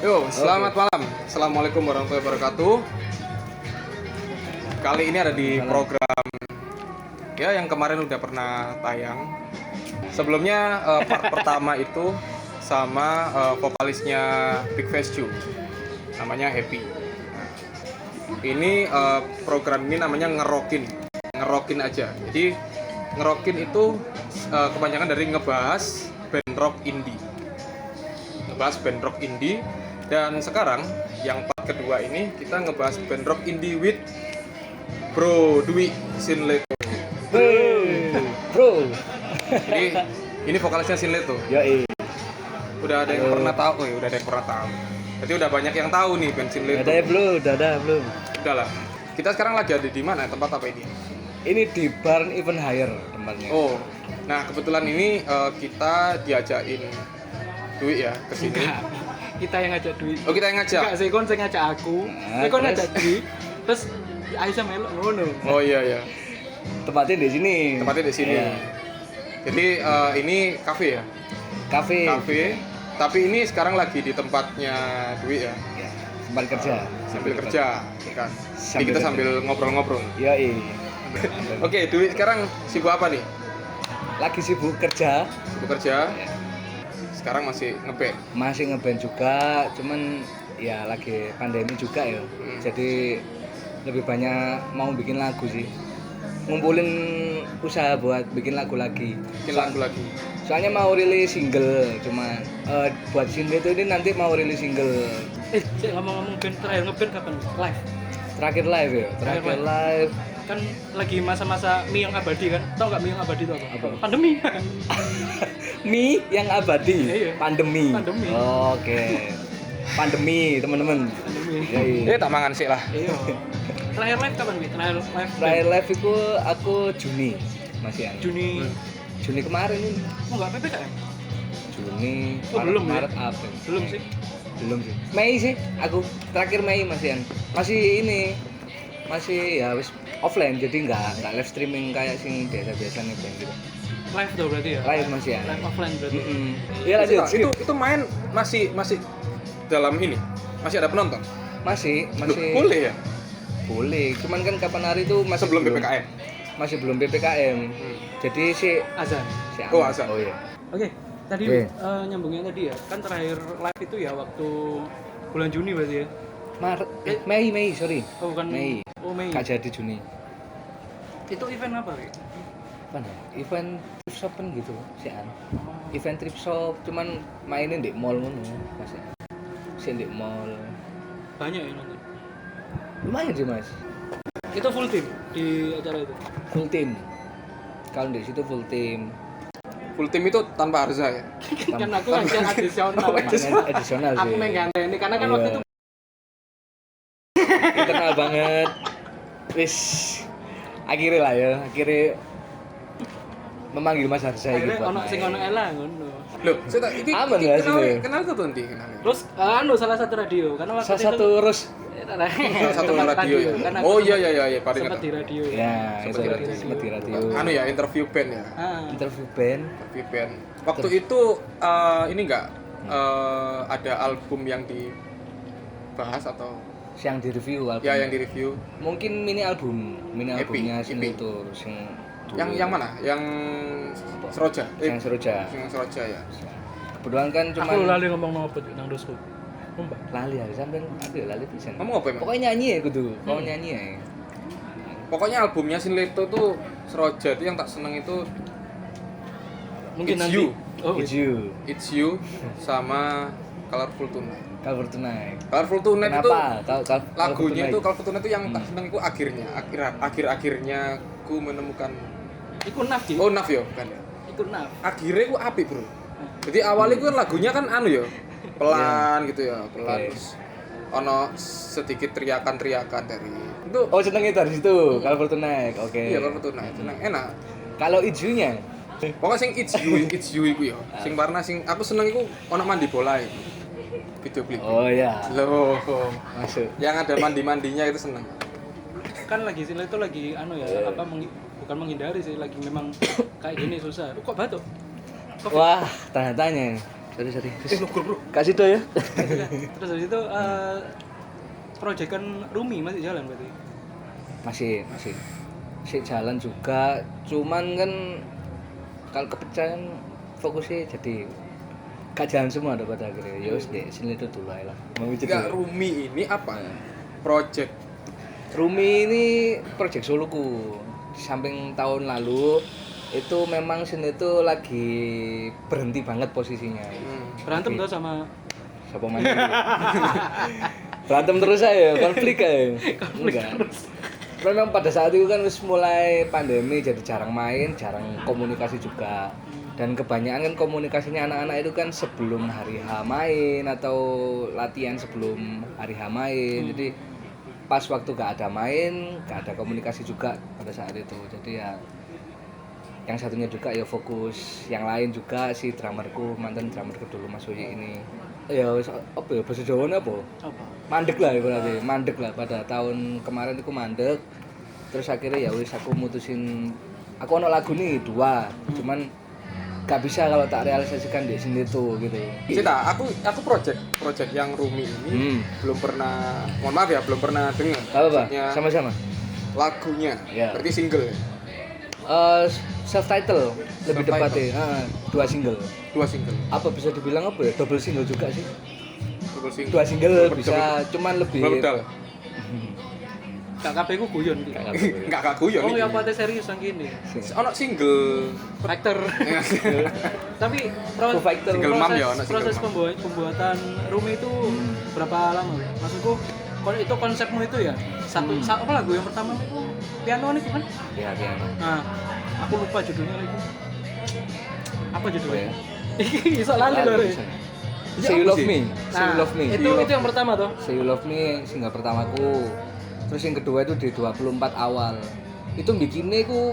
Yo, selamat malam. Assalamualaikum warahmatullahi wabarakatuh. Kali ini ada di program ya yang kemarin udah pernah tayang. Sebelumnya part pertama itu sama vokalisnya Big Face Chu, namanya Happy. Nah, ini program ini namanya ngerokin aja. Jadi ngerokin itu kepanjangan dari ngebahas band rock indie. Dan sekarang yang part kedua ini kita ngebahas band rock indie with Bro Dwi Sinleto. Bro. Jadi ini vokalisnya Sinleto. Yoi. Udah ada yang pernah tahu, udah ada yang pernah tahu. Jadi udah banyak yang tahu nih band Sinleto. Udah ada belum? Udah lah. Kita sekarang lagi ada di mana? Tempat apa ini? Ini di Barn Even Higher tempatnya. Oh. Nah, kebetulan ini kita diajakin Dwi ya ke sini. Kita yang ngajak Dwi. Oh, kita yang ngajak. Enggak, sih kon sing ngajak aku. Kon ngajak Dwi. Terus Aisyah melok ngono. Oh iya. Tempatnya di sini. Iya. Jadi ini kafe ya? Kafe. Tapi ini sekarang lagi di tempatnya Dwi ya? Ya, tempat kerja. Sambil kerja, kan? Jadi kita sambil ngobrol-ngobrol. Yoi. Oke, Dwi sekarang sibuk apa nih? Lagi sibuk kerja. Ya. Sekarang masih ngeband. Masih ngeband juga, cuman ya lagi pandemi juga ya. Jadi lebih banyak mau bikin lagu sih. Ngumpulin usaha buat bikin lagu lagi. Soalnya mau rilis single, cuma buat single itu ini nanti mau rilis single. Cek ngomong-ngomong band terakhir ngeband kapan? Live. Terakhir live ya. Terakhir live. Kan lagi masa-masa mie yang abadi kan? Tahu nggak mie yang abadi itu apa? Apa? Pandemi. Mie yang abadi. Iya. Pandemi. Oke. Pandemi, teman-teman. Pandemi. Tak mangan sih lah. Iya. Terakhir live kapan, Wi? Terakhir live itu aku Juni. Masih ya. Juni kemarin ini. Oh, enggak PPKM? Juni, Oh, belum ya? Maret, April. Belum sih. Mei sih, aku terakhir Mei masih ini. Masih ya wis offline, jadi nggak live streaming kayak sing biasa nih band gitu. Live tuh berarti ya? Live masih ya. Live offline berarti. Iya lanjut. Itu main masih dalam ini. Masih ada penonton? Masih. Boleh ya? Boleh. Cuman kan kapan hari itu masih Sebelum PPKM. Masih belum PPKM. Jadi si Azan. Azan. Oh iya. Oke, tadi nyambungnya tadi ya. Kan terakhir live itu ya waktu bulan Juni berarti ya. Mei, sorry. Oh, bukan Mei. Oh, Mei. Gak jadi Juni. Itu event apa, Ri? Apa ya? Event thrift shop gitu, sian. Event thrift shop cuman mainin di mall ngono, Mas. Di mall. Banyak ya nonton. Lumayan sih, Mas. Itu full team di acara itu. Full team. Kalau di situ full team. Full team itu tanpa Arza ya? Kan aku ngajak adisional. Additional sih. Aku mengganteng ini karena kan waktu itu internal banget. Wis akhirnya lah ya, memanggil Mas Harsa iki akhirnya ono sing ono ela ngono. Loh, saya iki Aman ya sini. kenal tuh nanti kenal. Terus salah satu radio karena waktu Salah satu terus Satu radio ya. Kan Oh iya pada sempat di radio. ya, sempat di radio. Anu ya, interview band ya. Interview band. Waktu itu ini enggak ada album yang dibahas atau Yang di-review album. ya yang di-review. Mungkin mini albumnya EP. itu Yang mana? Yang Seroja. Yang Seroja. Yang Seroja ya. Kebetulan kan cuma Aku lali ngomong apa nang dosku. Mbak. lali ya sampai aduh lali pisan. Ngomong apa emang? Pokoknya nyanyi ya kudu. Kalau nyanyi ya. Pokoknya albumnya Sinleto tuh Seroja itu yang tak seneng itu Mungkin It's nanti. You. Oh, It's You sama Colorful Tonight. Colorful Tonight. Colorful Tonight itu Kenapa? lagunya itu Colorful Tonight itu yang tak seneng itu akhirnya ku menemukan iku naf sih. Oh, Naf yo kan ya. Iku naf. Akhirnya ku apik, Bro. Jadi awalnya ku kan lagunya kan anu yo. Pelan gitu ya, pelan terus ono sedikit teriakan dari itu. Oh, seneng itu dari situ. Colorful Tonight. Oke. Iya, Colorful Tonight. Seneng enak. Kalau ijunya Pokoknya sing It's You iku yo. Sing warna sing aku seneng iku ono mandi bola iku. Video klip. Oh iya. Loh, Masuk. yang ada mandi-mandinya itu seneng. Kan lagi sini itu lagi anu ya, bukan menghindari sih, lagi memang kayak gini susah. Kok batuk? Wah, tanya-tanya. Sorry. Kasih do ya. Terus habis itu project kan Rumi masih jalan berarti. Masih jalan juga, cuman kan kalau kepecahan fokusnya jadi gak jalan semua ada pada akhirnya. Ya wis deh, sini itu dulu aja lah. Mau Enggak, Rumi ini apa? Project Rumi ini project soloku. Di samping tahun lalu itu memang sini itu lagi berhenti banget posisinya. Berantem tuh sama Siapa main? Berantem terus saya, konflik aja. Enggak. Memang pada saat itu kan wis mulai pandemi jadi jarang main, jarang komunikasi juga. Dan kebanyakan kan komunikasinya anak-anak itu kan sebelum hari H main atau latihan sebelum hari H main. Jadi pas waktu gak ada main, gak ada komunikasi juga pada saat itu. Jadi ya yang satunya juga ya fokus, yang lain juga si drummerku, mantan drummerku dulu Mas Uyi ini. Ya apa ya bahasa Jawane apa? apa? Mandek lah berarti, mandek lah pada tahun kemarin aku mandek. Terus akhirnya ya wis aku mutusin aku ono lagu nih 2, cuman gak bisa kalau tak realisasikan di sini tuh gitu. Cita, aku project yang Rumi ini belum pernah, mohon maaf ya, belum pernah dengar. Apa Pak? Maksudnya Sama-sama. lagunya, Ya. berarti single ya? Self title lebih Self-title. tepatnya, 2 single. 2 single. Apa bisa dibilang apa ya? Double single juga sih. Double single. 2 single Double- bisa, cuman lebih double pedal. Kak KP ku guyon gitu. Enggak kaku ya. Oh ya apa serius yang gini. Ono single Factor. Tapi Foo Fighter. Single mom ya, anak proses single mom. pembuatan Rumi itu berapa lama? Maksudku itu konsepmu itu ya apa lagu yang pertama itu piano itu kan? ya piano. Nah, aku lupa judulnya lagi. Apa judulnya? ya? Iso lali lho. Re. Say You Love Me. Say Nah, You Love Me. itu yang pertama toh. Say You Love Me single pertamaku. Terus yang kedua itu di 24 awal. Itu bikinnya ku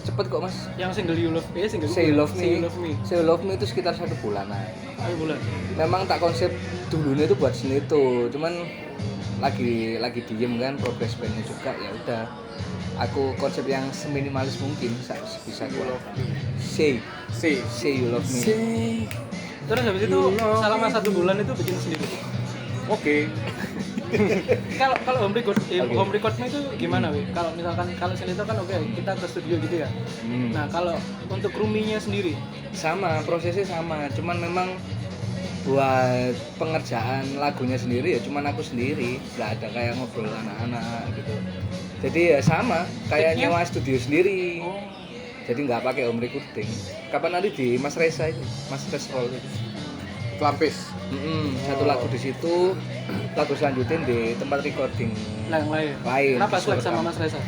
cepet kok Mas. Yang single You Love Me, single Say You Love Me. Say You Love Me. Say You Love Me itu sekitar 1 bulanan. Ayo bulan. Memang tak konsep dulunya itu buat seni itu, cuman lagi diem kan progres bandnya juga, ya udah aku konsep yang seminimalis mungkin bisa gua say You Love Me. Terus habis itu selama 1 bulan itu bikin sendiri. Oke. Kalau home record, Oke. home recordnya itu gimana, Wi? Kalau misalkan kalau sini itu kan oke, kita ke studio gitu ya. Nah, kalau untuk Ruminya sendiri, Sama, prosesnya sama, cuman memang buat pengerjaan lagunya sendiri ya cuman aku sendiri, nggak ada kayak ngobrol anak-anak gitu. Jadi ya sama kayak Take-nya? nyewa studio sendiri. oh, Jadi nggak pakai home recording. Kapan nanti di Mas Reza itu, Mas Resrol itu. Lampis. Satu lagu di situ, lagu selanjutnya di tempat recording yang lain. lain. Kenapa selek Disuruh sama kamu. Mas Reza?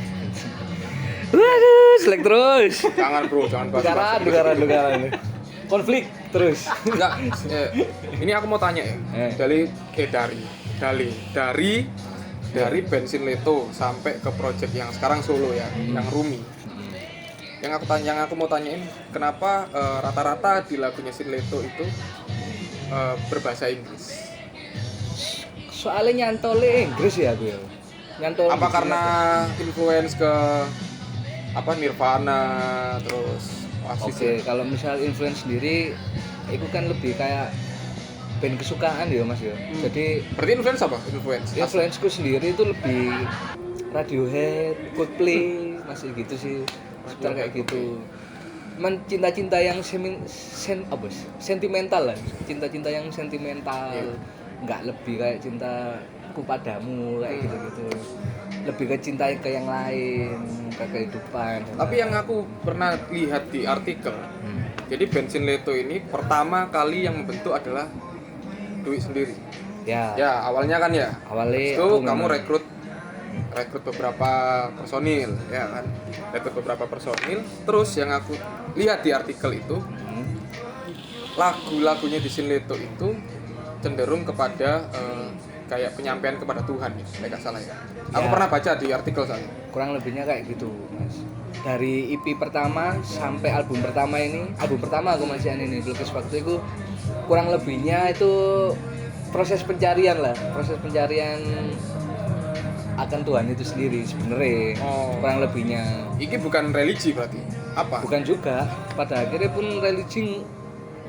Waduh, selek terus. Jangan bro, jangan bahas. Dugaran. Konflik terus. Enggak, ini aku mau tanya ya. Dari Bensin Leto sampai ke project yang sekarang solo ya, yang Rumi. Yang aku mau tanyain, kenapa rata-rata di lagunya Sin Leto itu berbahasa Inggris? Soalnya nyantolnya Inggris ya aku ya. Nyantol. Apa karena influence ke Nirvana terus Oasis? Oke, kalau misal influence sendiri, itu kan lebih kayak band kesukaan ya Mas ya. Jadi Berarti influence apa? influenceku sendiri itu lebih Radiohead, Coldplay, masih gitu sih. Sekitar kayak gitu. Cuman cinta-cinta yang sentimental lah. Cinta-cinta yang sentimental. Nggak lebih kayak cintaku padamu kayak gitu-gitu. Lebih ke cinta ke yang lain, ke kehidupan. Tapi yang aku pernah lihat di artikel, jadi Bensin Leto ini pertama kali yang membentuk adalah duit sendiri. Ya, Ya awalnya kan ya. awalnya Itu aku kamu memang- rekrut beberapa personil, ya kan? Rekrut beberapa personil. Terus yang aku lihat di artikel itu, lagu-lagunya di Sin Leto itu cenderung kepada kayak penyampaian kepada Tuhan ya, nggak salah ya. Aku Ya. pernah baca di artikel soalnya. kurang lebihnya kayak gitu Mas. Dari EP pertama sampai album pertama aku masih ini Belukis Waktu itu kurang lebihnya itu proses pencarian akan Tuhan itu sendiri sebenarnya. Oh. Kurang lebihnya Ini bukan religi berarti? Apa? bukan juga, pada akhirnya pun religi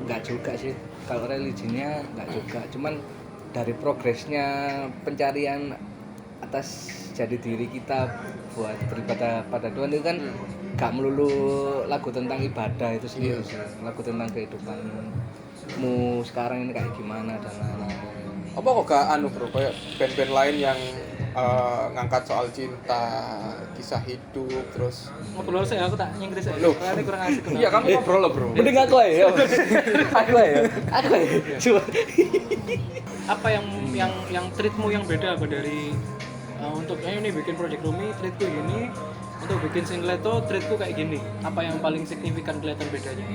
Enggak juga sih. Kalau religinya enggak juga. Cuman dari progresnya pencarian atas jati diri kita buat beribadah pada Tuhan itu kan gak melulu lagu tentang ibadah itu sendiri sih. Lagu tentang kehidupanmu sekarang ini kayak gimana dan lain-lain. Apa kok gak bro, kayak band-band lain yang ngangkat soal cinta, kisah hidup, terus Ngobrol sih aku tak nyinggris aja. Loh. Soalnya kurang asik. iya kamu ngobrol loh bro. Mending aku aja. Aku aja. Coba. Apa yang treatmu yang beda apa dari untuk ini bikin project Rumi treatku gini, untuk bikin single itu treatku kayak gini. Apa yang paling signifikan kelihatan bedanya?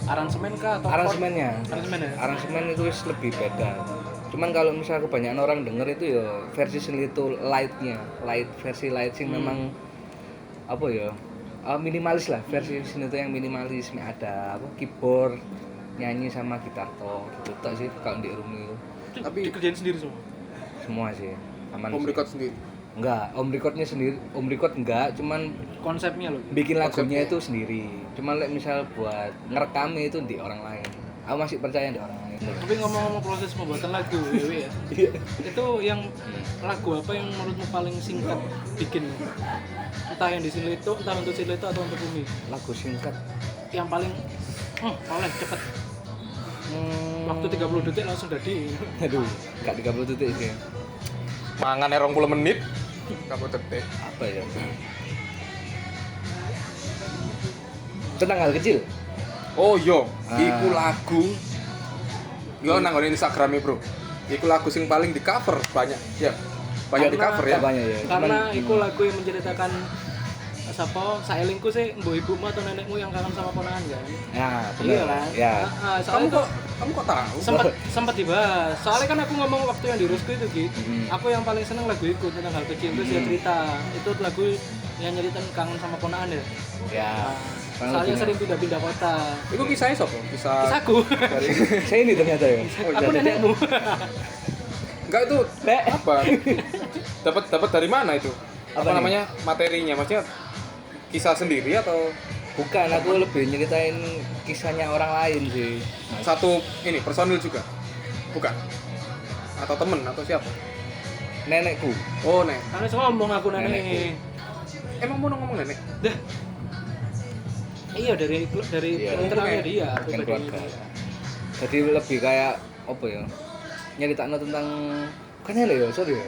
Aransemen kah atau Aransemennya. Aransemen ya? Aransemen itu wis lebih beda. Cuman kalau misalnya kebanyakan orang denger itu ya versi sendiri itu versi light sing memang apa ya minimalis lah, versi sini itu yang minimalis, ada apa keyboard, nyanyi sama gitar toh gitu tok sih kalau di Rumi itu. Tapi dikerjain sendiri Semua sih aman. Home record sendiri. Enggak, home record enggak, cuman konsepnya loh. bikin lagunya Konsepnya. itu sendiri. Cuman misal buat ngerekamnya itu di orang lain. Aku masih percaya di orang lain. Tapi ngomong-ngomong proses pembuatan lagu ya. Itu yang lagu apa yang menurutmu paling singkat bikin? Entah yang di sini itu, entah untuk sini itu atau untuk Rumi. Lagu singkat. Yang paling oleh cepet. Waktu 30 detik langsung jadi. Aduh, enggak 30 detik sih. Mangan 20 menit. Kamu detik. Apa ya? Tentang hal kecil. Oh yo, Ah. iku lagu. Yo nang ngone Instagram bro. Iku lagu sing paling di cover banyak. Ya. Banyak di cover ya. Banyak ya. Karena Cuman, itu lagu yang menceritakan siapa saelingku sih mbok ibumu atau nenekmu yang kangen sama ponakan kan. ya, benar. Iya kan? Ya. Heeh, Kamu soalnya kok tahu? sempat dibahas. Soalnya kan aku ngomong waktu yang di Rusku itu Ki. Hmm. Aku yang paling seneng lagu itu tentang hal kecil terus dia cerita. Itu lagu yang nyeritain kangen sama ponakan ya. Ya. Soalnya sering pindah-pindah kota. Iku kisahnya sopo? Kisah Kisahku. dari Saya ini ternyata ya. Aku nenekmu. enggak itu Nek. apa? Dapat dari mana itu? Apa Apa nih? namanya? Materinya? Maksudnya kisah sendiri atau Bukan, aku lebih nyeritain kisahnya orang lain sih. satu ini personil juga? Bukan. Atau temen atau siapa? Nenekku. Oh, Nek. Karena ngomong aku nenek. Nenekku. Emang mau ngomong Nenek? Dah. Iya dari Iya. internalnya dia. Bukan pribadinya keluarga. dia. Jadi lebih kayak apa ya? Nyeritakno tentang bukan nenek ya, sorry ya.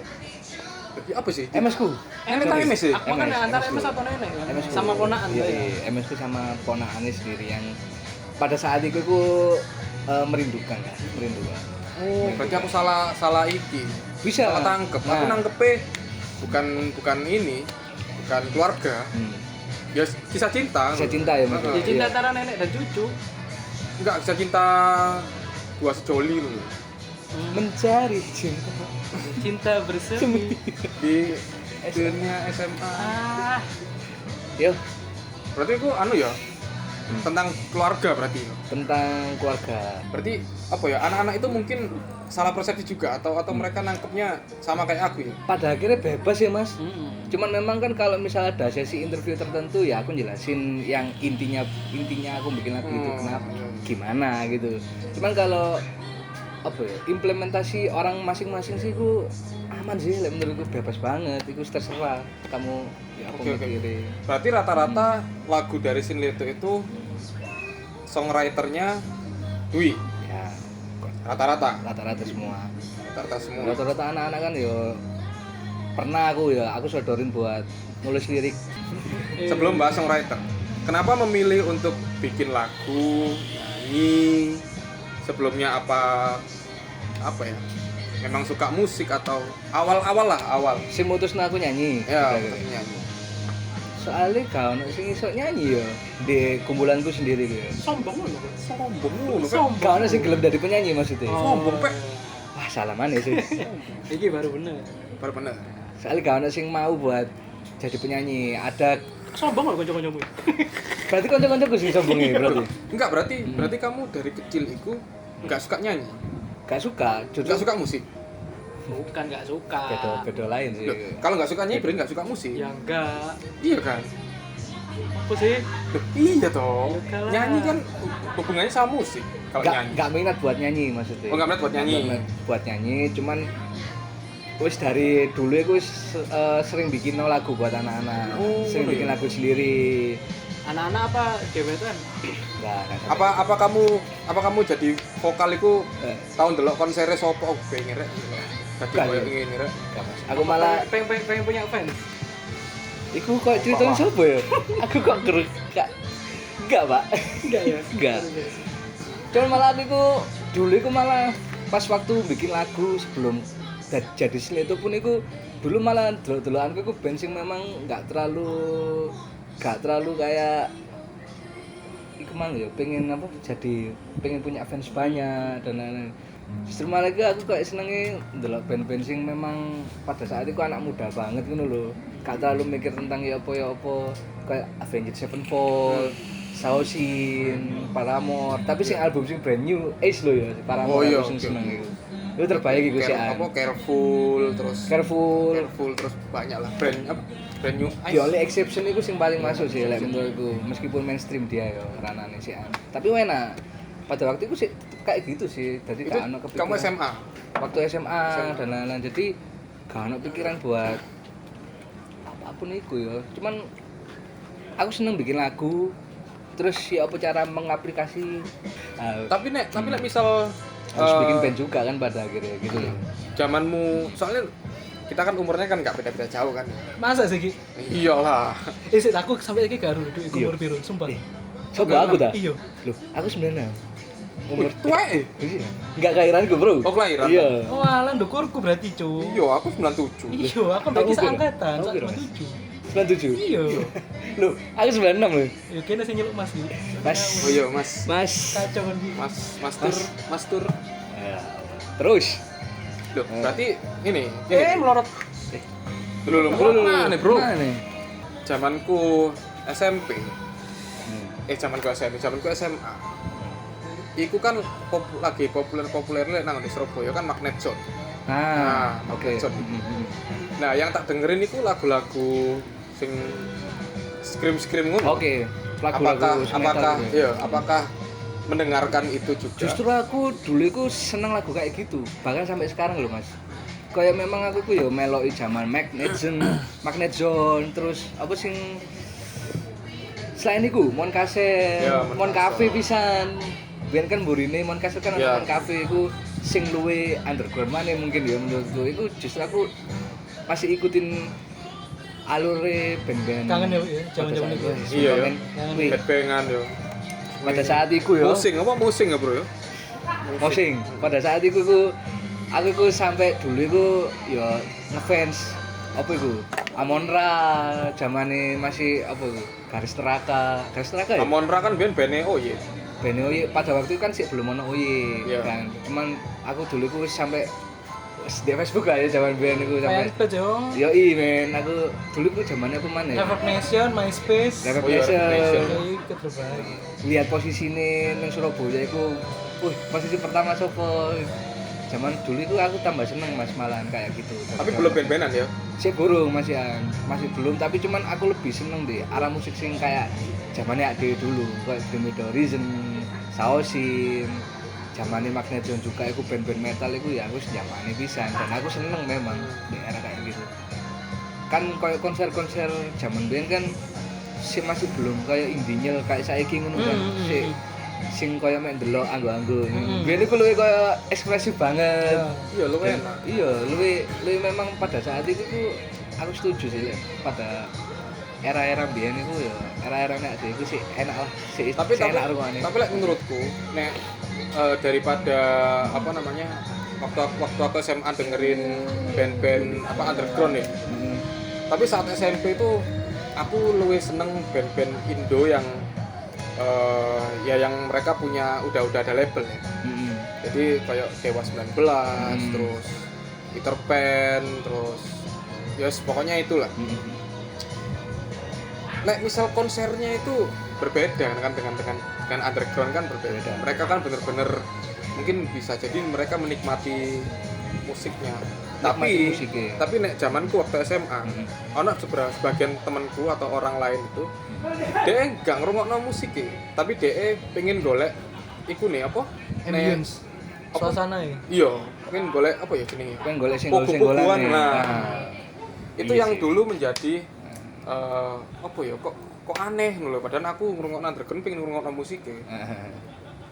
Apa sih? MS ku. Nenek tak MS sih? Aku kan MS, antara MS MS atau nenek kan? MS ku. Sama ponakan Iya, tuh ya. iya, MS ku sama ponakannya sendiri yang pada saat itu aku merindukan. Oh, berarti aku salah iki. Bisa. Salah tangkep. Aku Nah. nangkepe bukan ini, bukan keluarga. Ya kisah cinta. Kisah cinta ya, Mas. Jadi cinta antara nenek dan cucu. Enggak, kisah cinta dua sejoli loh. Mencari cinta. Cinta bersemi. Di dunia SMA. Ah, Yo, Berarti aku ya tentang keluarga berarti. tentang keluarga. Berarti apa ya? Anak-anak itu mungkin salah persepsi juga atau mereka nangkepnya sama kayak aku ya. Pada akhirnya bebas ya, Mas. mm-mm. Cuman memang kan kalau misalnya ada sesi interview tertentu ya aku jelasin yang intinya aku bikin lagu itu kenapa gimana gitu. Cuman kalau apa ya implementasi orang masing-masing sih ku aman sih, menurutku bebas banget. Itu terserah kamu ya aku Oke. mikirin. Berarti rata-rata lagu dari Sinleto itu songwriternya Dwi. Ya Rata-rata semua. semua. Rata-rata anak-anak kan ya pernah aku sodorin buat nulis lirik. Sebelum bahas songwriter, kenapa memilih untuk bikin lagu, nyanyi? Sebelumnya apa ya? Memang suka musik atau awal? Si mutusna aku nyanyi. Ya, Gitu. untuk nyanyi. Soalnya kau sing iso nyanyi ya di kumpulanku sendiri gitu. Sombong loh. Sombong lu, Sombong. Kau sing gelem dari penyanyi maksudnya. Sombong, Pek. Wah, salah mana sih. Iki baru bener. Baru bener. Soalnya kau sing mau buat jadi penyanyi. Ada Sombong loh kanca-kancamu. berarti kanca-kancaku sing sombongnya berarti. Enggak, berarti kamu dari kecil itu enggak suka nyanyi. Gak suka, Enggak suka musik. Bukan nggak suka. beda lain sih. Loh, kalau enggak suka nyanyi berarti enggak suka musik. Ya enggak. Iya kan? Apa sih? Loh, iya toh. Ya kalah. Nyanyi kan hubungannya sama musik. Kalau nyanyi. Nggak minat buat nyanyi maksudnya. Oh, nggak minat buat nyanyi. Nggak minat buat nyanyi, cuman wis dari dulu aku sering bikin lagu buat anak-anak. Oh, Sering bikin iya. lagu sendiri. Anak-anak apa gebetan? Nggak Apa kamu jadi vokal iku Eh. tahun delok konsernya sopo oh pengen rek. Tadi Nggak, koyo iya. ngene rek. nggak, Mas. Aku malah pengen punya fans. iku kok ceritanya Apa? siapa ya? Aku kok gerek enggak, Pak. Enggak ya? Enggak. Cuman malah aku dulu aku malah pas waktu bikin lagu sebelum jadi sini itu pun aku dulu malah dulu-duluan aku band sing memang nggak terlalu kayak iku mang ya pengen apa jadi pengen punya fans banyak dan lain-lain. Justru malah aku kayak senengnya ndelok band-band sing memang pada saat itu anak muda banget ngono lho. Gak terlalu mikir tentang ya apa kayak Avenged Sevenfold, Sausin, Paramore, tapi sing album sing brand new Ace lho ya, Paramore Oh, iya, aku sing oke. seneng iku. Itu terbaik iku sih. Apa careful terus Careful. terus banyak lah brand new The only exception itu sing paling masuk sih lek menurutku meskipun mainstream dia ya ranane sih. Tapi enak. Pada waktu itu sih kayak gitu sih. Jadi itu gak ono kepikiran. kamu SMA. Waktu SMA dan lain-lain. Jadi gak ono pikiran buat apapun itu ya. Cuman aku seneng bikin lagu. Terus ya apa cara mengaplikasi Tapi nek misal harus bikin band juga kan pada akhirnya gitu loh. zamanmu soalnya kita kan umurnya kan nggak beda-beda jauh kan. Masa sih Ki? Iyalah. Sik aku sampai iki gak duwe Iya. umur piro, sumpah. Coba aku dah. Iya. Loh, aku 96. Umur tua Iya. Enggak kelahiran gue, Bro. Oh, kelahiran. Iya. Oh, alah ndukurku berarti, Cu. Iya, aku 97. Iya, aku mbek Aku kisah kira. angkatan, Aku kira, Mas. 97. 97. Iya. Loh, aku 96 loh. Ya kene sing nyeluk Mas iki. Mas. Oh iya, Mas. Mas. Kacau kan iki. Mas Tur. Ya. Terus. Loh, berarti ini Melorot. dulu mana, Bro? Mana? Zamanku SMP. Hmm. Zamanku SMA. Iku kan lagi populer nang di Surabaya kan Magnet Zone. Ah, Nah, oke. Magnet Zone. Nah, yang tak dengerin itu lagu-lagu sing scream ngono. Oke. Apakah Lagu-lagu metal apakah gitu ya? iya, apakah mendengarkan itu juga? Justru aku dulu itu seneng lagu kayak gitu. Bahkan sampai sekarang loh, Mas. Kayak memang aku ku yo meloi zaman Magnet Zone, terus apa sing selain itu Mon Kaset, Ya, Mon Mon Cafe Kaset. pisan. Biyen kan burine Mon Kaset kan Ya. Mon Cafe iku sing luwe underground maneh mungkin ya menurutku. Iku justru aku masih ikutin alure band-band. Kangen ya, ya, zaman-zaman pada itu. saat Iya, ya. Kangen. Wih, Headbangan yo. pada saat itu ya. Musing ya, Bro ya? Mosing. Pada saat itu aku sampai dulu iku ya ngefans apa iku? Amon-Ra zamane masih apa iku? Garis Neraka ya? Amon-Ra kan band-bandnya oh iya. Band Oye pada waktu itu kan sih belum ono Oye Iya. kan. Cuman aku dulu iku sampai di Facebook lah ya zaman band iku sampai Fanpage yo. yo men aku dulu iku zamane apa mana ya? Reverb Nation, MySpace. Reverb Oh iya, Nation. Reverb Nation. Iki terbaik. Lihat posisine ning Surabaya iku posisi pertama sopo. Zaman dulu itu aku tambah seneng Mas malahan kayak gitu. Tapi belum band-bandan ya. Sih burung masih belum tapi cuman aku lebih seneng deh arah musik sing kayak zamannya Ade dulu kayak Bring Me The Horizon, Saosin, zamannya Magnet Zone juga aku band-band metal itu ya aku zamannya pisan dan aku seneng memang di era kayak gitu. Kan kayak konser-konser zaman band kan sih masih belum kayak indinya kayak saiki ngono kan. Sing kaya mek ndelok anggo-anggo. Biyen iku luwih kaya ekspresif banget. Iya, lu Dan, enak. iya, luwih memang pada saat itu tuh aku setuju sih Lek. Pada era-era biyen itu ya, era-era nek itu sih enak lah, sih Tapi enak rungokne. like, menurutku nek daripada apa namanya waktu aku SMA dengerin band-band apa underground ya. Mm. Tapi saat SMP itu aku lebih seneng band-band Indo yang ya yang mereka punya udah ada label ya. Mm. Jadi kayak Dewa 19 terus Peter Pan terus ya pokoknya itulah. Nek misal konsernya itu berbeda kan dengan underground kan berbeda. Mereka kan bener-bener mungkin bisa jadi mereka menikmati musiknya nikmati musiknya. Tapi nek zamanku waktu SMA, ono sebagian temanku atau orang lain itu dia gak ngrungokno musik tapi dia pengen golek iku nih apa? Ambience. Suasana ya. Iya, pengen golek apa ya jenenge? Pengen golek Pogo-pogoan, single-singlean. nah. Itu Iya yang sih. dulu menjadi apa ya kok aneh lho, padahal aku ngrungokno underground pengen ngrungokno musik.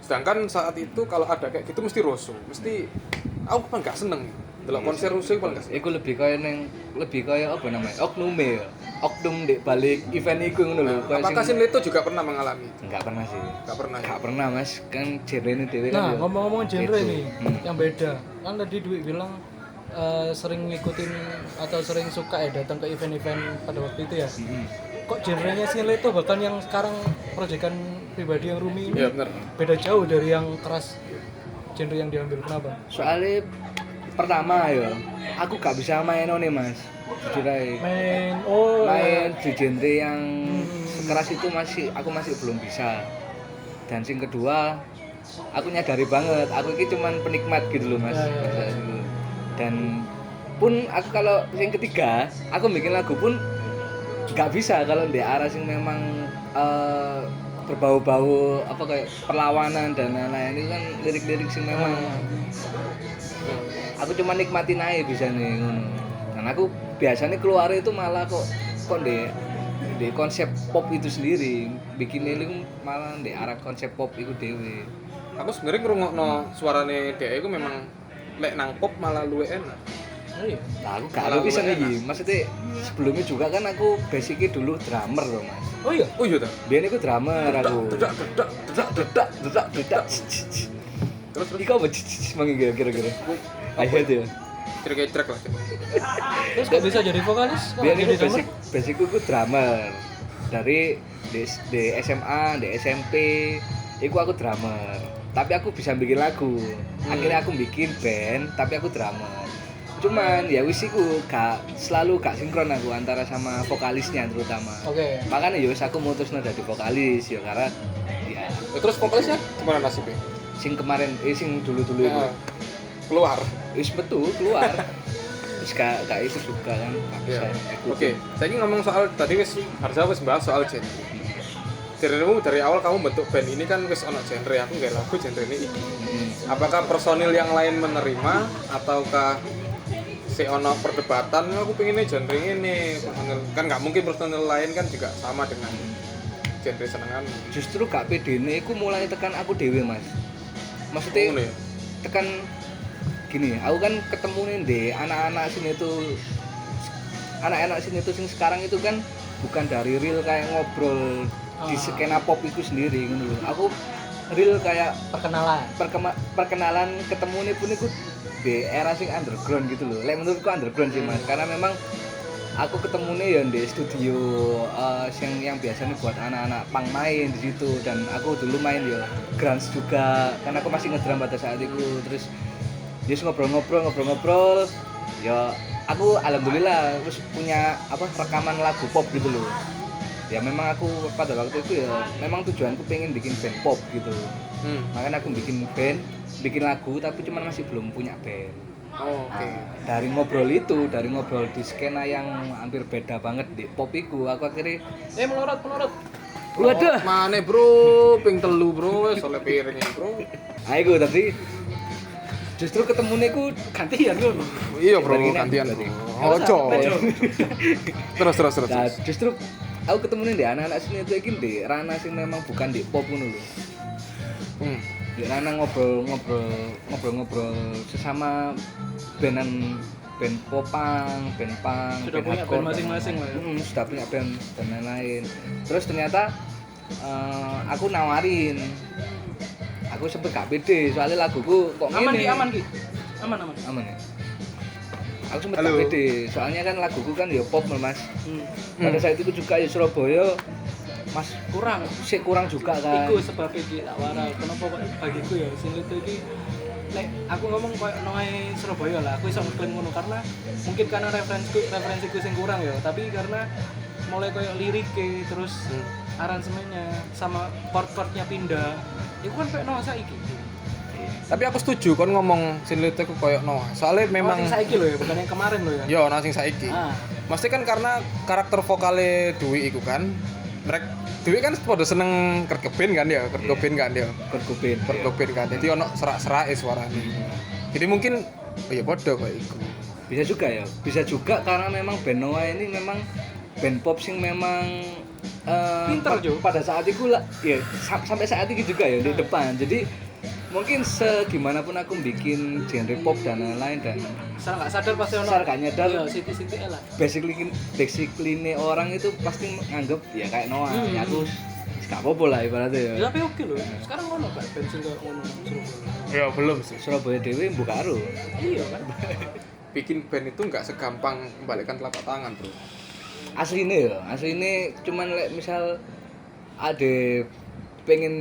Sedangkan saat itu kalau ada kayak gitu mesti rusuh, mesti aku kan gak seneng delok konser rusuh paling gak seneng. Iku lebih kaya apa namanya? Oknume ya. Oknum di balik event iku ngono lho. Kaya Apakah Sin Leto juga pernah mengalami itu? Enggak pernah sih. Gak pernah. Ya? Enggak pernah, Mas. Kan genre dhewe kan. Nah, ya ngomong-ngomong genre gitu. nih yang beda. Kan tadi Dwi bilang sering ngikutin atau sering suka ya datang ke event-event pada waktu itu ya. Kok genrenya Sin Leto bahkan yang sekarang proyekan pribadi yang Rumi ini Iya bener. beda jauh dari yang keras genre yang diambil. Kenapa? Soalnya pertama ya, aku gak bisa main nih Mas. Jujur aja. Main di genre yang sekeras itu aku masih belum bisa. Dan sing kedua, aku nyadari banget, aku ini cuman penikmat gitu loh Mas. Ya. Dan pun aku kalau yang ketiga, aku bikin lagu pun gak bisa kalau di arah sing memang berbau-bau apa kayak perlawanan dan lain-lain itu kan lirik-lirik sing memang aku cuma nikmatin aja bisa nih ngono. Dan aku biasanya keluar itu malah kok di konsep pop itu sendiri bikin lirik malah di arah konsep pop itu dewe. Aku sebenarnya ngrungokno suarane dhek iku memang lek nang pop malah luwih enak. Oh iya. Nah, aku gak ada bisa nih, maksudnya sebelumnya juga kan aku basicnya dulu drummer loh Mas. Oh iya. Oh iya ta. Biar aku drummer aku. Dedak. Terus Iko apa mangi kira-kira. Ayo tuh. trek lah. Terus kok bisa jadi vokalis? Kok Biar jadi aku drummer? basicku aku drummer. Dari di SMA, di SMP, itu aku drummer. Tapi aku bisa bikin lagu. Akhirnya aku bikin band, tapi aku drummer. Cuman ya wis iku gak sinkron aku antara sama vokalisnya terutama. Oke. Makanya ya wis aku mutusno dadi vokalis ya karena ya Terus vokalisnya gimana nasibnya? sing kemarin sing dulu-dulu itu Keluar. wis betul keluar. Terus gak itu juga kan gak bisa ikutin. Oke, saya ini ngomong soal tadi harusnya wis bahas soal genre. Genremu dari awal kamu bentuk band ini kan wis ono genre, aku nggak lagu genre ini. Apakah personil yang lain menerima ataukah si ono perdebatan aku pengennya genre ini personil kan nggak mungkin personil lain kan juga sama dengan genre senengan. Justru gak pedene iku mulai tekan aku dhewe Mas. Maksudnya Ngono ya? tekan gini, aku kan ketemu nih di anak-anak sini sing sekarang itu kan bukan dari real kayak ngobrol di skena pop itu sendiri gitu loh. Aku real kayak perkenalan ketemu nih pun itu di era sing underground gitu loh. Lek menurutku underground sih Mas, karena memang aku ketemunya ya di studio yang biasanya buat anak-anak punk main di situ dan aku dulu main ya grunge juga karena aku masih ngedrum pada saat itu. Terus dia ngobrol ya aku alhamdulillah terus punya rekaman lagu pop gitu loh. Ya memang aku pada waktu itu ya memang tujuanku pengen bikin band pop gitu. Makanya aku bikin lagu tapi cuman masih belum punya band. Oh, oke. Dari ngobrol di skena yang hampir beda banget di pop iku, aku akhirnya melorot. waduh, Mana bro, ping telu bro, soalnya piringnya bro. ayo tadi justru ketemunya ku Gantian lu. Iya bro, Bari gantian berarti. bro. Ojo. Terus. nah, justru aku ketemunya di anak-anak sini itu iki di ranah sing memang bukan di pop ngono lho. Di ranah ngobrol sesama band popang, band punk, Sudah punya hardcore, band masing-masing lah ya. Sudah punya band dan lain-lain. Terus ternyata aku nawarin. Aku sempet gak pede soalnya laguku kok ngene. Aman Ki. Aman ya. Aku sempet gak pede soalnya kan laguku kan ya pop Mas. Pada saat itu juga ya Surabaya Mas kurang juga kan. Iku sebab iki tak waral. Kenapa kok bagiku ya Sin Leto iki nek aku ngomong koyo noe Surabaya lah, aku iso ngeklaim ngono karena mungkin karena referensiku sing kurang ya, tapi karena mulai koyo liriknya terus aransemennya sama chord-chordnya pindah. Iku kan koyo no saiki. Tapi aku setuju kon ngomong Sinlite ku koyo Noah. Soalnya memang Memang saiki lho ya, bukan yang kemarin lho ya. yo nang sing saiki. Ah, Mesti kan karena karakter vokale Dwi iku kan. Dwi kan padha seneng kerkebin kan ya, kerkebin kan ya. Berkupin. Kerkebin kan. Jadi ono serak-serake suarane. Jadi mungkin oh ya padha koyo iku. Bisa juga ya. Bisa juga karena memang band Noah ini memang band pop sing memang Pinter, Jo. pada saat itu lah ya sampai saat ini juga ya di depan. Jadi mungkin segimanapun aku bikin genre pop dan lain-lain dan saya nggak sadar pasti ono. Asal gak nyadar. Iya, Siti lah. basically nih orang itu pasti nganggep ya kayak Noah ya aku gak apa-apa lah ibaratnya ya. Ya, tapi oke loh. Sekarang ono kan bensin kayak ngono Surabaya. Ya belum sih. Surabaya Dewi buka aro. Iya kan. Bikin band itu nggak segampang membalikkan telapak tangan, Bro. Asline cuman misal ada pengen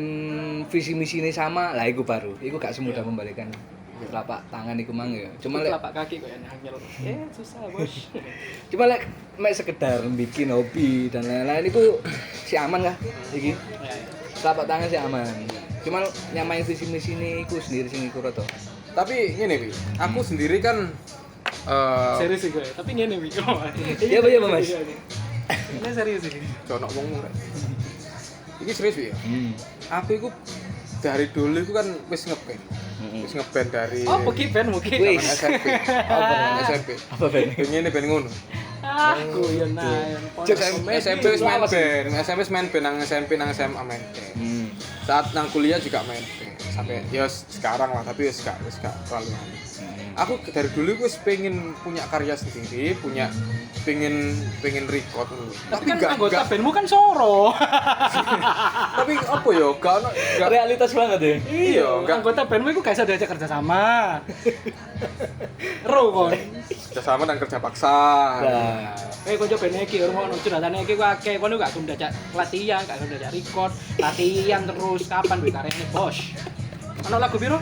visi misi ini sama lah iku baru iku gak semudah membalikan telapak tangan iku mang ya cuma lek Telapak kaki kok yang hanyel. Susah, Bos. cuma lek sekedar bikin hobi dan lain-lain itu si aman lah iki Ya, ya. telapak tangan si aman cuma nyamain visi misi ini iku sendiri sing iku roto Tapi gini, Wi. Aku sendiri kan Serius sih gue, tapi ngene Wi. Iya, Pak, iya, Pak, Mas. Ini serius sih. jono wong rek. Iki serius ya. Aku iku dari dulu iku kan wis ngeband. Wis ngeband dari Oh, pergi band mungkin. Wih. zaman SMP. SMP. apa band Pengen band ngono. Ah, guyon ae. SMP wis main band, SMP wis main band nang SMP nang SMA main band. Saat nang kuliah juga main band. Sampai ya sekarang lah, tapi wis gak terlalu lama. Aku dari dulu wis pengen punya karya sendiri, pengen record dulu. Tapi kan anggota bandmu kan Soro. Tapi apa ya? Gak realitas banget ya iya, gak Anggota bandmu itu gak bisa diajak kerja sama. Ro kon. kerja sama dan kerja paksa. nah Konco band iki rumah curhatane iki ku akeh. Kono gak gelem diajak latihan, gak gelem diajak record, latihan terus kapan duwe karyane, Bos. Ono lagu piro?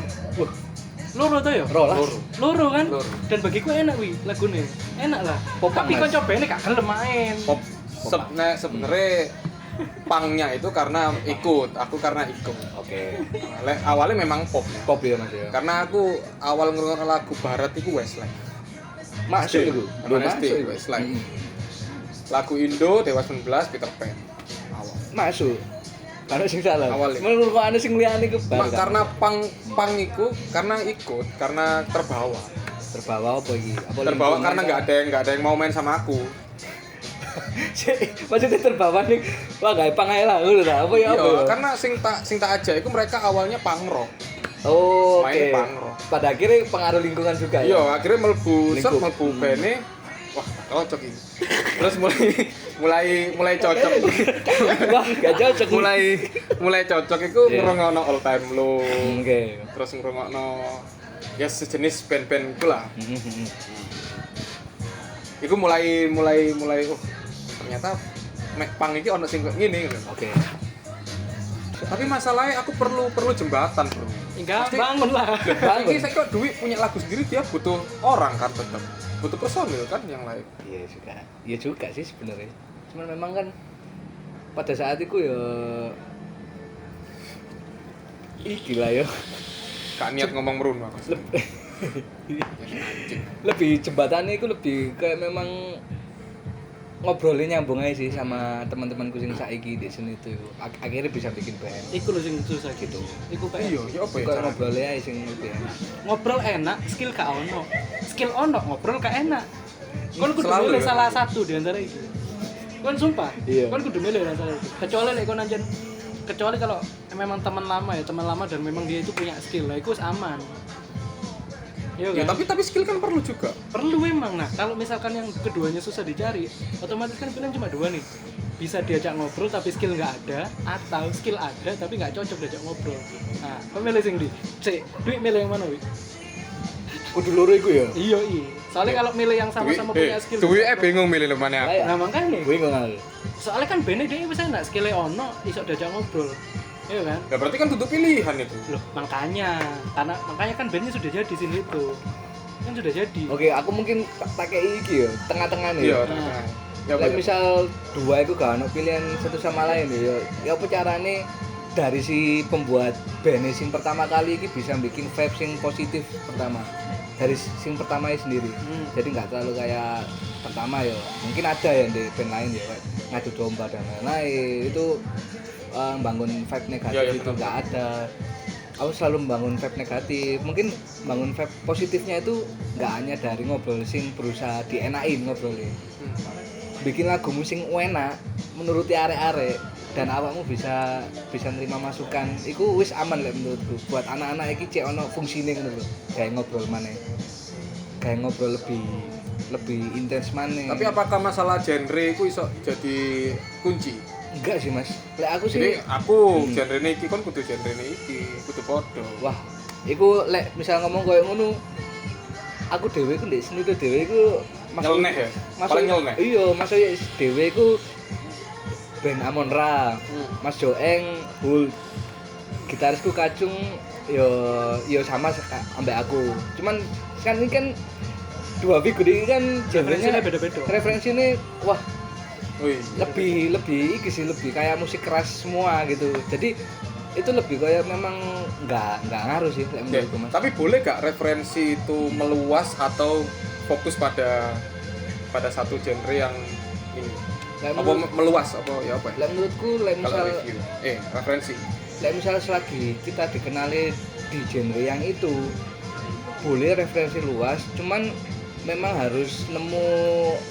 Loro to ya? rolas Loro kan? Loro. Dan bagiku enak wi lagune. Enak lah. Popang, Tapi Mas. konco band gak gelem main. Pop sebenarnya pangnya itu karena ikut, aku karena ikut. oke Awalnya memang pop. pop ya mas ya Karena aku awal ngrungokno lagu barat itu Westlife. masuk itu Zaman SD Westlife. Lagu Indo Dewa 19 Peter Pan. Awal. masuk karena sing salah Awalnya. menurut ane sing liyane ke bar Karena pang iku karena ikut, karena terbawa. terbawa apa iki apa Terbawa lingkungan karena kah? nggak ada yang mau main sama aku. maksudnya terbawa nih wah gak pang ae lah ngono ta apa ya apa Iya, ya? karena sing tak aja itu mereka awalnya punk rock. oh oke mainnya punk rock. pada akhirnya pengaruh lingkungan juga ya Iya, akhirnya mlebu Lingkup. bene. Wah, cocok ini. Terus mulai cocok. wah gak cocok mulai cocok itu Iya. ngrungokno All Time Low. oke Terus ngrungokno ya sejenis band-band itu lah. Iku mulai ternyata pang iki ono sing ngene gitu. oke Tapi masalahnya aku perlu jembatan, Bro. Enggak Pasti- bangun lah. Ini saya kok Dwi punya lagu sendiri, dia butuh orang kan tetap. Butuh personil kan yang lain. iya juga sih sebenarnya cuman memang kan pada saat itu ya gila ya Gak niat ngomong merun aku. lebih jembatannya itu lebih kayak memang ngobrolnya nyambung aja sih sama teman-temanku yang saiki di sini tuh akhirnya bisa bikin band Iku lho sing susah gitu. Iku kayak Iya, ya apa ya kayak caranya? ngobrolnya aja sing lebih enak ngobrol enak, skill gak ono. Skill ono, ngobrol gak enak. Kon kudu Selalu milih ya. salah satu di antara itu. Kon sumpah, Iya. kon kudu milih di antara itu. Kecuali lek kon anjen kecuali kalau memang teman lama dan memang dia itu punya skill, lah itu aman. Iya Ya kan? tapi skill kan perlu juga. Perlu memang. Nah, kalau misalkan yang keduanya susah dicari, otomatis kan pilihan cuma dua nih. Bisa diajak ngobrol tapi skill nggak ada, atau skill ada tapi nggak cocok diajak ngobrol. Nah, kau milih sing di. Cek, duit milih yang mana, Wi? kudu loro iku ya Iya, iya. Soalnya kalau milih yang sama-sama punya skill. Dwi bingung milih lemane aku. Nah, makanya. gue nggak Soalnya kan bene dia bisa enak skillnya ono, iso diajak ngobrol. Iya kan? Ya berarti kan butuh pilihan itu. Loh, makanya kan bandnya sudah jadi sini itu. Kan sudah jadi. oke aku mungkin pakai iki ya tengah-tengah nih Iya, ya tengah-tengah. Ya apa Like ya? misal dua itu gak ada pilihan satu sama lain ya apa carane dari si pembuat band sing pertama kali ini bisa bikin vibe sing positif pertama dari sing pertama sendiri. Jadi nggak terlalu kayak pertama ya mungkin ada ya di band lain ya kayak ngadu domba dan lain-lain itu bangun vibe negatif Ya, itu nggak ada. Aku selalu membangun vibe negatif, mungkin bangun vibe positifnya itu nggak hanya dari ngobrol sing berusaha dienain ngobrolnya, bikin lagu musing enak menuruti arek-arek dan awakmu bisa nerima masukan iku wis aman lah menurutku buat anak-anak iki cek ono fungsine ngono lho kayak ngobrol maneh kayak ngobrol lebih intens maneh. Tapi apakah masalah genre itu iso jadi kunci? Enggak sih mas, lek aku Jadi sih aku genre iki kon kudu genre iki, kudu podo. wah iku lek misal ngomong koyo ngono aku dhewe iku ndek seni dhewe iku Nyeleneh ya? Paling nyeleneh? Iya, masuk dhewe iku band Amon Ra, Mas Joeng, Hul, gitarisku Kacung, yo sama ambek aku. Cuman kan ini kan dua figur ini kan Referensinya genrenya beda-beda. Referensinya wah Wih, lebih iki sih lebih kayak musik keras semua gitu. Jadi itu lebih kayak memang nggak ngaruh sih lek oke. menurutku mas. Tapi boleh gak referensi itu meluas atau fokus pada satu genre yang ini? Lek Apa meluas apa ya apa? Ya? lek menurutku lek Kalau misal review. Referensi. lek misal selagi kita dikenali di genre yang itu boleh referensi luas, cuman memang harus nemu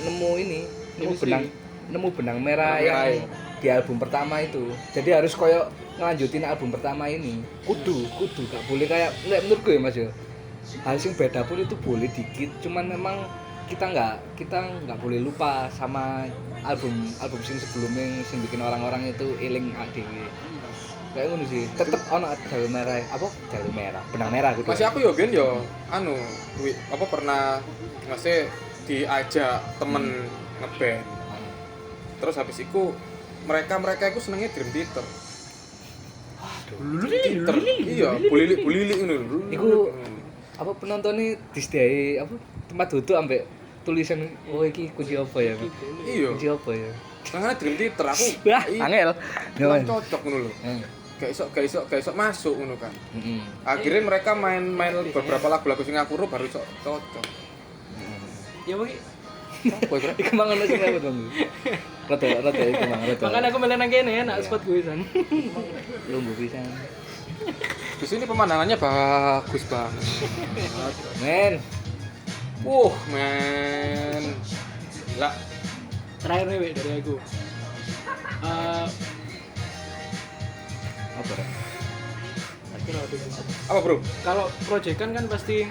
benang merah Benang merah yang ya. di album pertama itu. Jadi harus koyo ngelanjutin album pertama ini. Kudu gak boleh kayak lek menurutku ya Mas ya. Hal sing beda pun itu boleh dikit, cuman memang kita nggak boleh lupa sama album sing sebelumnya sing bikin orang-orang itu eling dhewe. Kayak ngono sih. Tetep ono jalur merah, jalur merah, benang merah gitu. Masih aku yo ben yo pernah ngasih diajak temen ngeband. Terus habis itu mereka itu senengnya Dream Theater. Theater. Iya, bulilik ngono lho. Iku penontonnya disediai tempat duduk ambek tulisan iki kunci apa ya? Iya. Kunci apa ya? Senengnya Dream Theater aku. Wah, angel. Kurang cocok ngono lho. Gak iso masuk ngono kan. Akhirnya mereka main beberapa lagu-lagu sing aku baru iso cocok. Ya wih. Iku mang ono sing apa dong? Rada iku mang rada. Makanya aku milih nang kene enak spot gue san. Lumbu pisan. Di sini pemandangannya bagus banget. Men, Men. Lah, Terakhir nih Wik, dari aku. apa rek? Akhirnya ada sih. apa bro? Kalau proyekan kan pasti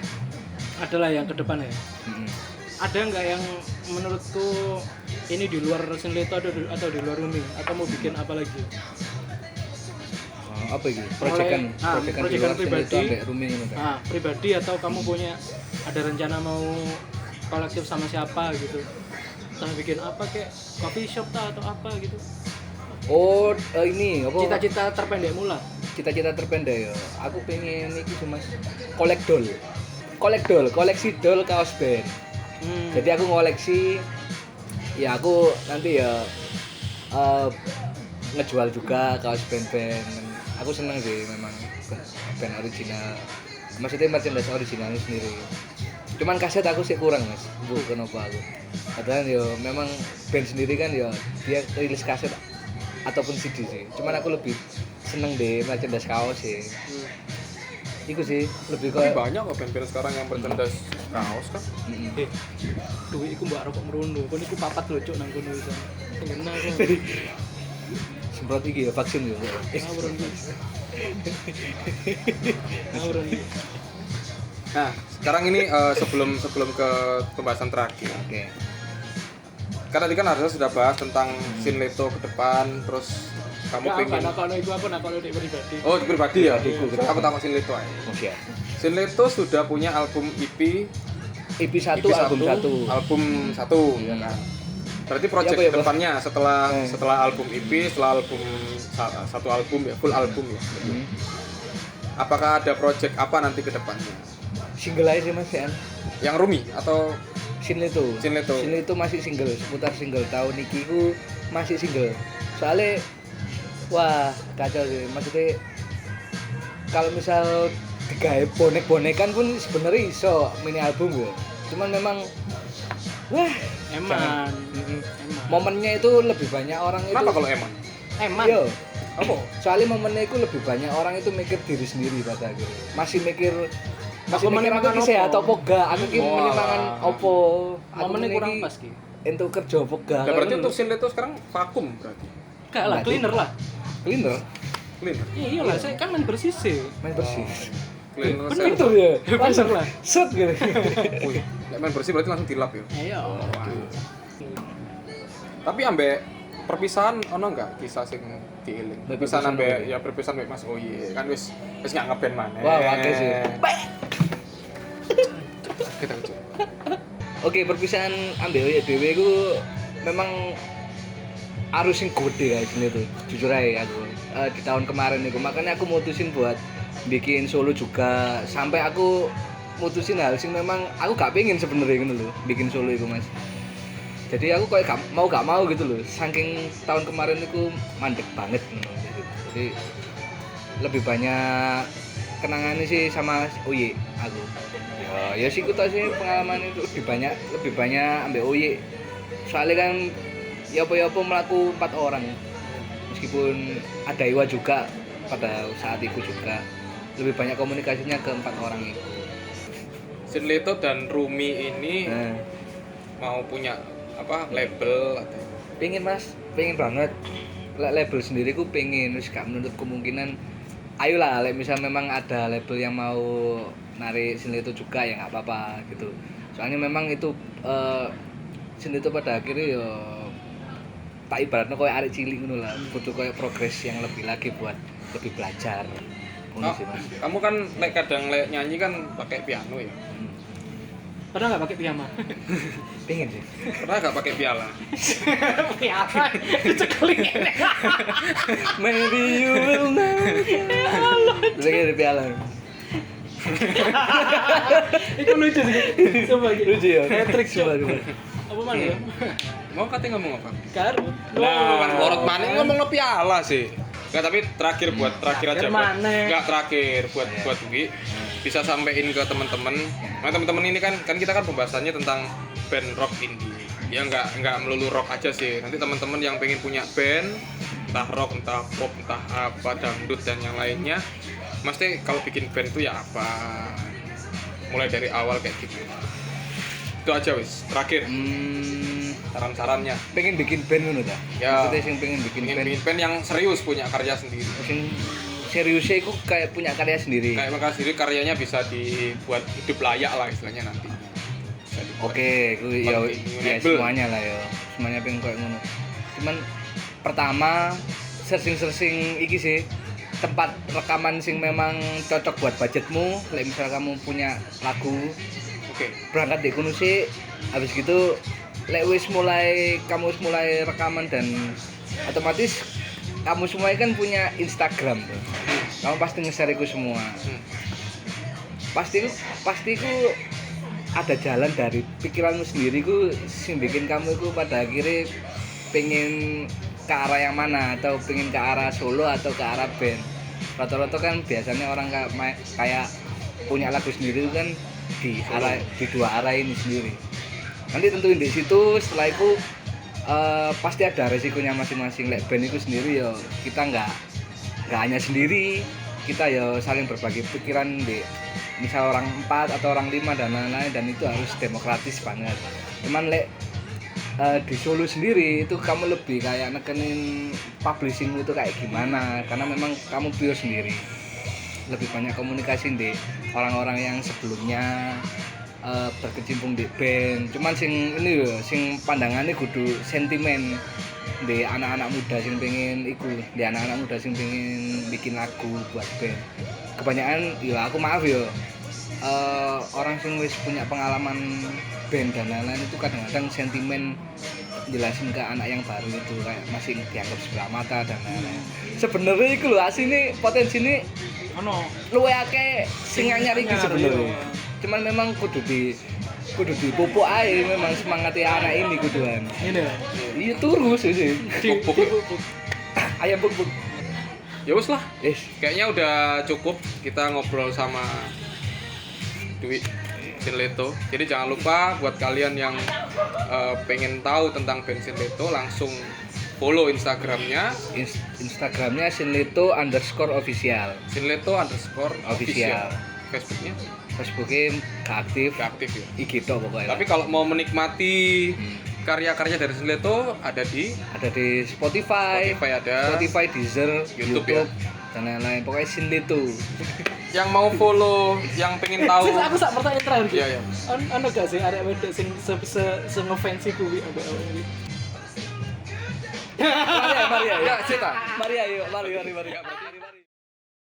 adalah yang ke depan ya. Ada nggak yang menurutku ini di luar Sinleto atau di luar Umi atau mau bikin apa lagi? Apa iki? Proyekan pribadi. Rumi ngono kan. Pribadi atau kamu punya ada rencana mau kolektif sama siapa gitu? Entah bikin apa kayak coffee shop atau apa gitu? Oh, ini apa? Cita-cita terpendekmu lah. Cita-cita terpendek ya. Aku pengen iki sih Mas. Koleksi dol kaos band. Jadi aku ngoleksi ya aku nanti ya ngejual juga kaos band-band. Aku seneng sih memang band original. Maksudnya merchandise originalnya sendiri. Cuman kaset aku sih kurang Mas. Kenapa aku? Padahal ya memang band sendiri kan ya dia rilis kaset ataupun CD sih. Cuman aku lebih seneng deh merchandise kaos sih. Iku sih lebih Tapi kayak banyak kok band-band sekarang yang merchandise kaos kan. Duit iku mbak rokok merono. Kon iku papat lho cuk nang kono iso. Ngena kok. semprot iki ya vaksin ya. Ngawuran iki. Ngawuran iki. Nah, sekarang ini sebelum ke pembahasan terakhir. Oke. Karena tadi kan harusnya sudah bahas tentang Sinleto ke depan, terus kamu pengen. Nakono iku aku nakono dik pribadi. Oh, pribadi ya. Pribadiku. Aku tahu Sinleto aja. Oh siap. Sinleto sudah punya album EP, EP 1 album 1. album 1 ya kan. Berarti project Ya, Pak, ya, Pak. kedepannya setelah album EP, setelah album satu album ya, full album ya. Apakah ada project apa nanti ke depannya? Single aja sih Mas ya. Yang Rumi atau Sinleto masih single, seputar single tahun iki ku masih single. Soalnya Wah, kacau sih. Maksudnya kalau misal digawe bonek-bonekan pun sebenarnya iso mini album ya. Cuman memang wah, Eman. momennya itu lebih banyak orang itu. Kenapa kalau emang? Eman. Yo, Apa? soalnya momennya itu lebih banyak orang itu mikir diri sendiri pada akhirnya. Masih mikir Aku aku menimangan ki sehat opo? apa gak, aku ki Oh, menimangan alah. opo. Momennya kurang pas ki. Untuk kerja apa gak. Nah, berarti untuk Sinle itu sekarang vakum berarti. Enggak lah, cleaner lah. cleaner, Clean. Iya lah, saya kan main bersih sih. main bersih. Clean. Bener ya? Langsung lah. set gitu. Wih, nek main bersih berarti langsung dilap ya. Iya. Tapi ambek perpisahan ono enggak kisah sing dieling? Perpisahan ambek ya perpisahan ambek Mas Oye. Kan wis enggak ngeband maneh. Wah, wakil sih. Kita lucu. Oke, perpisahan ambil ya dewe ku memang arus yang gede guys ini tuh. Jujur aja aku di tahun kemarin itu makanya aku mutusin buat bikin solo juga sampai aku mutusin hal sing memang aku gak pengen sebenarnya gitu loh bikin solo itu mas. Jadi aku kayak gak mau gitu loh. Saking tahun kemarin itu mandek banget gitu. Jadi lebih banyak kenangannya sih sama Oye aku. Ya sih kita sih pengalaman itu lebih banyak ambil Oye. Soalnya kan ya apa melaku 4 orang. Meskipun ada Iwa juga pada saat itu juga lebih banyak komunikasinya ke 4 orang itu. Sinleto dan Rumi ini Nah, mau punya apa label atau pengen mas, pengen banget. Label sendiri ku pengen, terus gak menutup kemungkinan. Ayolah, misal memang ada label yang mau narik Sinleto juga ya nggak apa-apa gitu. Soalnya memang itu Sinleto pada akhirnya ya tak ibaratnya kayak arek cilik ngono lah, butuh kayak progres yang lebih lagi buat lebih belajar. Ngono sih mas. kamu kan lek kadang lek nyanyi kan pakai piano ya. Pernah nggak pakai piyama? Pengen sih. Pernah gak pakai piala? Piyama, dicekelin. Maybe you will know. Lagi ada piala. Itu lucu sih. Coba gitu. Lucu ya. Hat-trick Coba coba. coba. Apa mana ya? Mau katanya ngomong apa? Karut. Nah, kan lorot maning ngomong piala sih. Enggak, tapi terakhir aja. Terakhir Buat, maneh. enggak terakhir buat Wi bisa sampein ke teman-teman. Nah, teman-teman ini kan kita kan pembahasannya tentang band rock indie. Ya enggak melulu rock aja sih. Nanti teman-teman yang pengen punya band, entah rock, entah pop, entah apa, dangdut dan yang lainnya, mesti kalau bikin band itu ya apa? Mulai dari awal kayak gitu. Itu aja wis. Terakhir saran-sarannya. Pengen bikin band ngono ta? Ya. Maksudnya sing pengen bikin Pengen band. bikin band yang serius punya karya sendiri. Sing seriusnya itu kayak punya karya sendiri. Kayak mereka sendiri karyanya bisa dibuat hidup layak lah istilahnya nanti. Bisa dibuat. Oke, ku ya, ya Continuable. semuanya lah ya. Semuanya pengen kayak ngono. Cuman pertama searching iki sih tempat rekaman sing memang cocok buat budgetmu. Like misal kamu punya lagu Oke. berangkat di kono sih, habis gitu kamu wis mulai rekaman dan otomatis kamu semua kan punya Instagram tuh. Kamu pasti nge-share itu semua. Pasti ku ada jalan dari pikiranmu sendiri ku sing bikin kamu itu pada akhirnya pengen ke arah yang mana, atau pengen ke arah solo atau ke arah band. Rata-rata kan biasanya orang kayak punya lagu sendiri itu kan di dua arah ini sendiri. Nanti tentuin di situ, setelah itu pasti ada resikonya masing-masing. Lek band itu sendiri ya kita nggak hanya sendiri, kita ya saling berbagi pikiran di misal orang 4 atau orang 5 dan lain-lain, dan itu harus demokratis banget. Cuman lek di solo sendiri itu kamu lebih kayak nekenin publishing itu kayak gimana, karena memang kamu pure sendiri. Lebih banyak komunikasi di orang-orang yang sebelumnya berkecimpung di band. Cuman sing ini lho, sing pandangannya kudu sentimen di anak-anak muda sing pengen di anak-anak muda sing pengen bikin lagu buat band. Kebanyakan ya aku maaf ya, orang sing wis punya pengalaman band dan lain-lain itu kadang-kadang sentimen jelasin ke anak yang baru itu kayak masih dianggap sebelah mata dan lain-lain. Sebenarnya itu loh aslinya potensi ini luwe akeh sing anyar iki sebenarnya. Cuman memang kudu dipupuk ae, memang semangatnya anak ini kuduan. Ini. Iya terus sih. Pupuk. Ayam pupuk. Ya wes lah, Yes. kayaknya udah cukup kita ngobrol sama Dwi Sinleto. Jadi jangan lupa buat kalian yang pengen tahu tentang band Sinleto, langsung follow Instagramnya Instagramnya sinleto_official. Sinleto_official. Facebooknya Facebooknya gak aktif. nggak aktif ya. IG tok pokoknya. Tapi kalau mau menikmati karya-karya dari Sinleto ada di Ada di Spotify, ada. Deezer, YouTube YouTube, dan lain-lain. Pokoknya Sinleto. Yang mau follow, yang pengen tahu. Sis, aku sak pertanyaan terakhir. Iya, iya. Ono gak sih arek wedok sing se ngefansi kuwi ambek kuwi? Maria, Ya, cerita. Maria, yuk, mari.